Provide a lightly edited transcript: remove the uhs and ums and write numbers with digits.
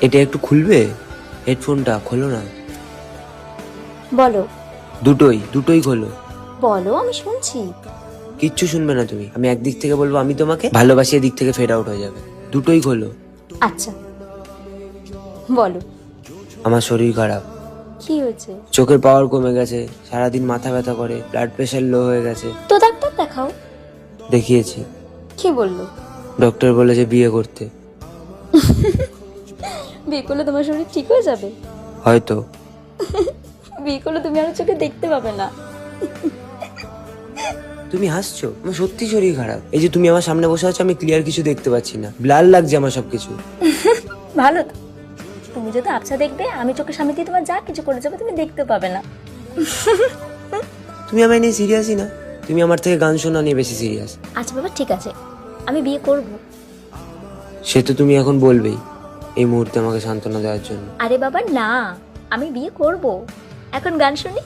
এটা একটু খুলবে? হেডফোনটা খোলো না। বলো। দুটোই খোলো। বলো, আমি শুনছি। কিচ্ছু শুনবে না তুমি। আমি একদিক থেকে বলবো আমি তোমাকে ভালোবাসি, এদিক থেকে ফেড আউট হয়ে যাবে। দুটোই খোলো। আচ্ছা, বলো। আমার শরীর খারাপ। কি হয়েছে? চোখের পাওয়ার কমে গেছে, সারাদিন মাথা ব্যথা করে, ব্লাড প্রেশার লো হয়ে গেছে। তো ডাক্তার দেখাও। দেখিয়েছি। কি বললো? ডক্টর বলেছে বিয়ে করতে। বিয়ে করলে তোমার শরীর ঠিক হয়ে যাবে? হয়তো। বিয়ে করলে তুমি আর চোখে দেখতে পাবে না। তুমি হাসছো? আমার সত্যি শরীর খারাপ। এই যে তুমি আমার সামনে বসে আছো, আমি ক্লিয়ার কিছু দেখতে পাচ্ছি না, ব্লার লাগছে আমার সবকিছু। ভালো তো। তুমি যদি আবছা দেখবে, আমি চোখের সামনে দিয়ে তোমার যা কিছু করে যাবে তুমি দেখতে পাবে না। তুমি আমায় নিয়ে সিরিয়াসই না। তুমি আমার থেকে গান শোনা নিয়ে বেশি সিরিয়াস। আচ্ছা বাবা, ঠিক আছে, আমি বিয়ে করব। সে তো তুমি এখন বলবেই, এই মুহূর্তে আমাকে সান্ত্বনা দেওয়ার জন্য। আরে বাবা না, আমি বিয়ে করব। এখন গান শুনি।